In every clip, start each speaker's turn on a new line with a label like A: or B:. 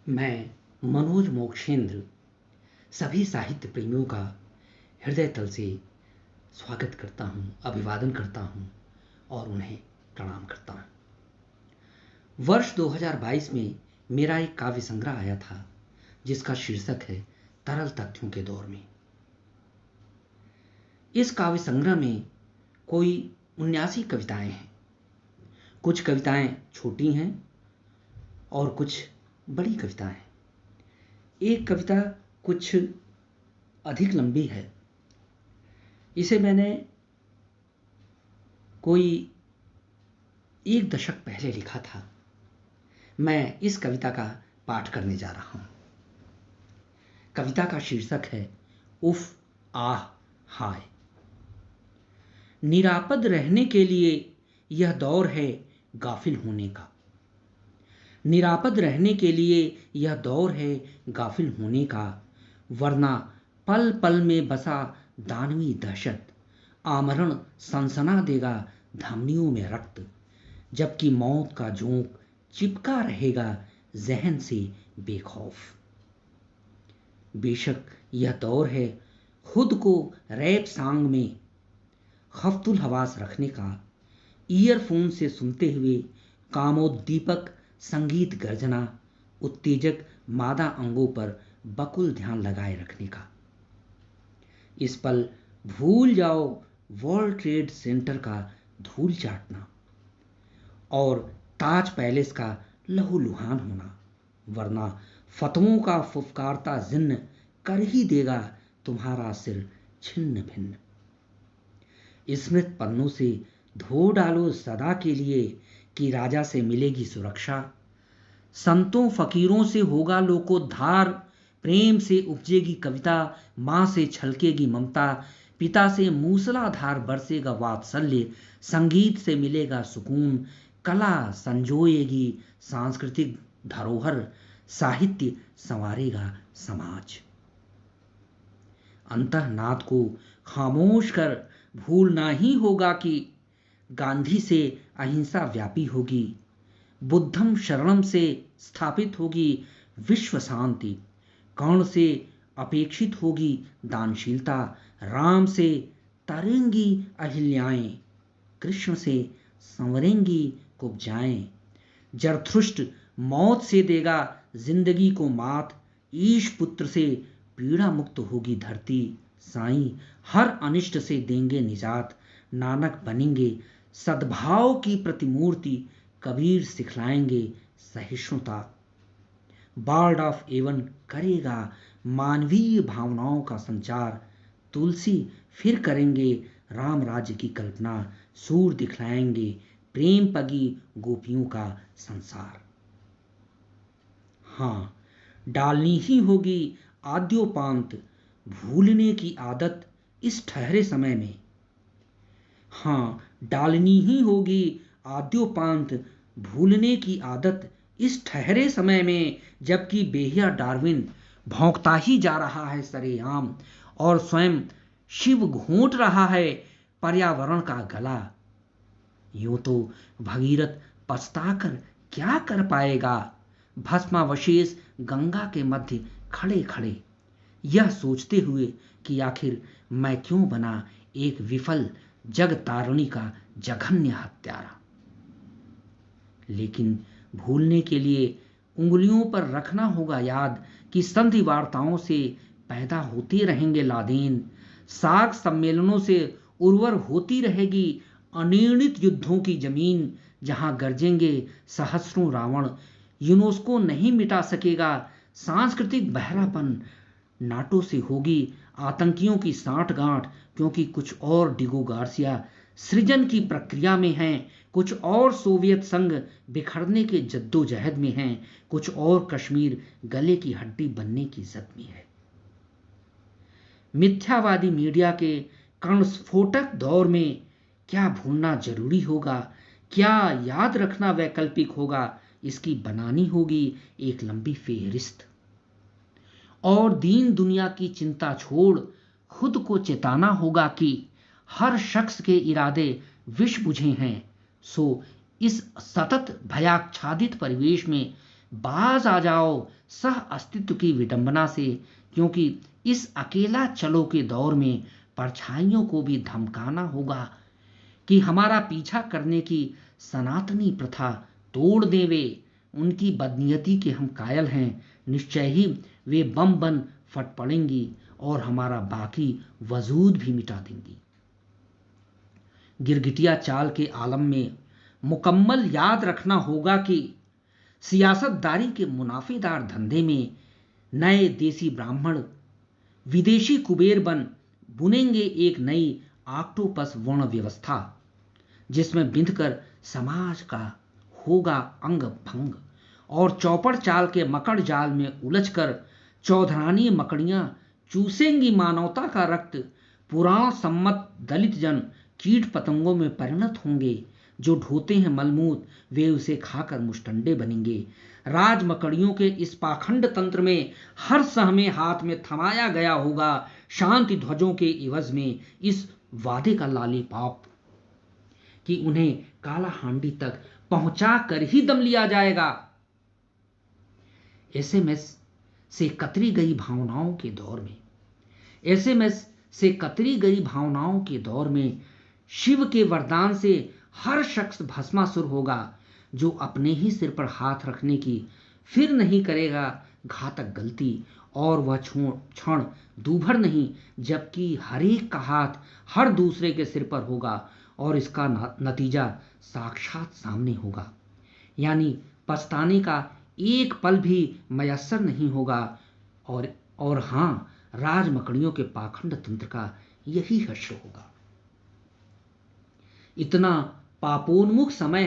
A: मैं मनोज मोक्षेंद्र सभी साहित्य प्रेमियों का हृदय तल से स्वागत करता हूं, अभिवादन करता हूं और उन्हें प्रणाम करता हूं। वर्ष 2022 में मेरा एक काव्य संग्रह आया था जिसका शीर्षक है तरल तथ्यों के दौर में। इस काव्य संग्रह में कोई 79 कविताएं हैं। कुछ कविताएं छोटी हैं और कुछ बड़ी कविताएं। एक कविता कुछ अधिक लंबी है। इसे मैंने कोई 1 दशक पहले लिखा था। मैं इस कविता का पाठ करने जा रहा हूं। कविता का शीर्षक है उफ आह हाय। निरापद रहने के लिए यह दौर है गाफिल होने का। निरापद रहने के लिए यह दौर है गाफिल होने का, वरना पल पल में बसा दानवी दहशत आमरण सनसना देगा धमनियों में रक्त, जबकि मौत का जोंक चिपका रहेगा जहन से बेखौफ। बेशक यह दौर है खुद को रैप सांग में खफ्तुल हवास रखने का, ईयरफोन से सुनते हुए कामोद्दीपक संगीत गर्जना, उत्तेजक मादा अंगों पर बकुल ध्यान लगाए रखने का। इस पल भूल जाओ वर्ल्ड ट्रेड सेंटर का धूल चाटना और ताज पैलेस का लहूलुहान होना, वरना फतवों का फुफकारता जिन्न कर ही देगा तुम्हारा सिर छिन्न भिन्न। स्मृत पन्नों से धो डालो सदा के लिए कि राजा से मिलेगी सुरक्षा। संतों फकीरों से होगा लोकोद्धार, प्रेम से उपजेगी कविता, मां से छलकेगी ममता, पिता से मूसलाधार बरसेगा वात्सल्य, संगीत से मिलेगा सुकून, कला संजोएगी सांस्कृतिक धरोहर, साहित्य संवारेगा समाज। अंतःनाद को खामोश कर भूलना ही होगा कि गांधी से अहिंसा व्यापी होगी, बुद्धम शरणम से स्थापित होगी विश्व शांति, कर्ण से अपेक्षित होगी दानशीलता, राम से तरेंगी अहिल्याएं, कृष्ण से संवरेंगी कुब्जाएं, जरथुष्ट मौत से देगा जिंदगी को मात, ईश पुत्र से पीड़ा मुक्त होगी धरती, साईं हर अनिष्ट से देंगे निजात, नानक बनेंगे सद्भाव की प्रतिमूर्ति, कबीर सिखलाएंगे सहिष्णुता, बार्ड ऑफ एवन करेगा मानवीय भावनाओं का संचार, तुलसी फिर करेंगे राम राज्य की कल्पना, सूर दिखलाएंगे प्रेम पगी गोपियों का संसार। हाँ, डालनी ही होगी आद्योपांत भूलने की आदत इस ठहरे समय में। हाँ, डालनी ही होगी आद्योपांत भूलने की आदत इस ठहरे समय में, जबकि बेहिया डार्विन भौंकता ही जा रहा है सरेआम और स्वयं शिव घोंट रहा है पर्यावरण का गला। यूं तो भगीरथ पछताकर क्या कर पाएगा, भस्मावशेष गंगा के मध्य खड़े खड़े, यह सोचते हुए कि आखिर मैं क्यों बना एक विफल जग तारणी का जघन्य हत्यारा। लेकिन भूलने के लिए उंगलियों पर रखना होगा याद कि संधि वार्ताओं से पैदा होते रहेंगे लादेन, सार्क सम्मेलनों से उर्वर होती रहेगी अनिर्णित युद्धों की जमीन, जहां गरजेंगे सहस्रों रावण, यूनेस्को नहीं मिटा सकेगा सांस्कृतिक बहरापन, नाटो से होगी आतंकियों की सांठगांठ, क्योंकि कुछ और डिगो गार्सिया सृजन की प्रक्रिया में हैं, कुछ और सोवियत संघ बिखरने के जद्दोजहद में हैं, कुछ और कश्मीर गले की हड्डी बनने की जद में है। मिथ्यावादी मीडिया के कर्णस्फोटक दौर में क्या भूलना जरूरी होगा, क्या याद रखना वैकल्पिक होगा, इसकी बनानी होगी एक लंबी फेहरिस्त। और दीन दुनिया की चिंता छोड़ खुद को चेताना होगा कि हर शख्स के इरादे विष बुझे हैं। सो इस सतत भयाच्छादित परिवेश में बाज आ जाओ सह अस्तित्व की विडंबना से, क्योंकि इस अकेला चलो के दौर में परछाइयों को भी धमकाना होगा कि हमारा पीछा करने की सनातनी प्रथा तोड़ दें वे। उनकी बदनीयती के हम कायल हैं, निश्चय ही वे बम बन फट पड़ेंगी और हमारा बाकी वजूद भी मिटा देंगी। गिरगिटिया चाल के आलम में मुकम्मल याद रखना होगा कि सियासतदारी के मुनाफेदार धंधे में नए देसी ब्राह्मण विदेशी कुबेर बन बुनेंगे एक नई ऑक्टोपस वर्ण व्यवस्था, जिसमें बिंधकर समाज का होगा अंग भंग और चौपड़ चाल के मकड़ जाल में उलझकर चौधरानी मकड़ियां चूसेंगी मानवता का रक्त। पुराण सम्मत दलित जन कीट पतंगों में परिणत होंगे, जो ढोते हैं मलमूत वे उसे खाकर मुष्टंडे बनेंगे। राज मकड़ियों के इस पाखंड तंत्र में हर सहमे हाथ में थमाया गया होगा शांति ध्वजों के इवज में इस वादे का लालीपाप कि उन्हें काला हांडी तक पहुंचा कर ही दम लिया जाएगा। एसएमएस से कतरी गई भावनाओं के दौर में एसएमएस से कतरी गई भावनाओं के दौर में शिव के वरदान से हर शख्स भस्मासुर होगा, जो अपने ही सिर पर हाथ रखने की फिर नहीं करेगा घातक गलती। और वह क्षण दूभर नहीं, जबकि हर एक का हाथ हर दूसरे के सिर पर होगा और इसका नतीजा साक्षात सामने होगा। यानी पछताने का एक पल भी मयस्सर नहीं होगा। और हां, राज मकड़ियों के पाखंड तंत्र का यही हश्र होगा। इतना पापोन्मुख समय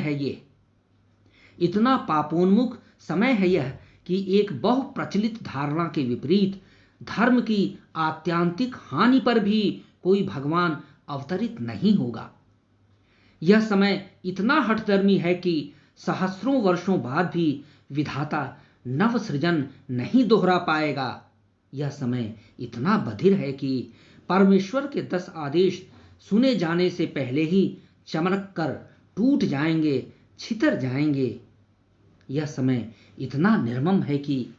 A: है यह कि एक बहुप्रचलित धारणा के विपरीत धर्म की आत्यांतिक हानि पर भी कोई भगवान अवतरित नहीं होगा। यह समय इतना हठधर्मी है कि सहस्रों वर्षों बाद भी विधाता नव सृजन नहीं दोहरा पाएगा। यह समय इतना बधिर है कि परमेश्वर के 10 आदेश सुने जाने से पहले ही चमक कर टूट जाएंगे, छितर जाएंगे। यह समय इतना निर्मम है कि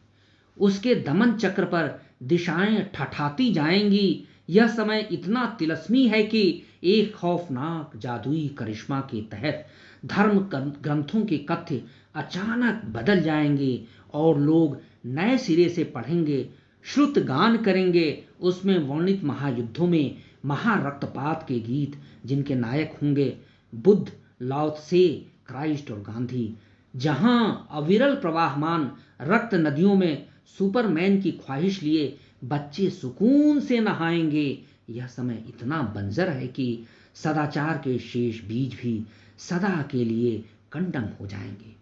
A: उसके दमन चक्र पर दिशाएं ठठाती जाएंगी। यह समय इतना तिलस्मी है कि एक खौफनाक जादुई करिश्मा के तहत धर्म ग्रंथों के कथ्य अचानक बदल जाएंगे और लोग नए सिरे से पढ़ेंगे, श्रुत गान करेंगे। उसमें वर्णित महायुद्धों में महारक्तपात के गीत, जिनके नायक होंगे बुद्ध, लाओ त्से, क्राइस्ट और गांधी। जहां अविरल प्रवाहमान रक्त नदियों में सुपरमैन की ख्वाहिश लिए बच्चे सुकून से नहाएंगे। यह समय इतना बंजर है कि सदाचार के शेष बीज भी सदा के लिए कंडम हो जाएंगे।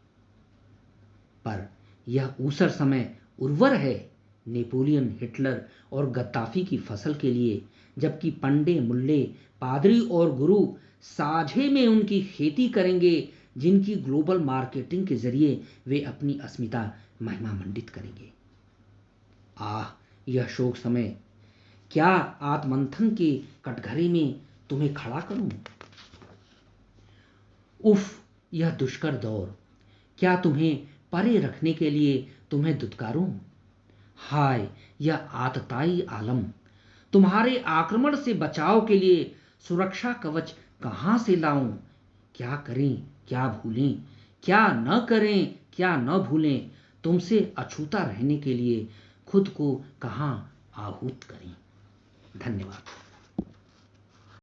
A: पर यह ऊसर समय उर्वर है नेपोलियन, हिटलर और गद्दाफी की फसल के लिए, जबकि पंडे, मुल्ले, पादरी और गुरु साझे में उनकी खेती करेंगे, जिनकी ग्लोबल मार्केटिंग के जरिए वे अपनी अस्मिता महिमा मंडित करेंगे। आह, यह शोक समय! क्या आत्मंथन के कटघरे में तुम्हें खड़ा करूं? उफ, यह दुष्कर दौर! क्या तुम्हें परे रखने के लिए तुम्हें दुत्कारूं? हाय, यह आतताई आलम! तुम्हारे आक्रमण से बचाव के लिए सुरक्षा कवच कहां से लाऊं? क्या करें, क्या भूलें, क्या न करें, क्या न भूलें? तुमसे अछूता रहने के लिए खुद को कहां आहूत करें? धन्यवाद।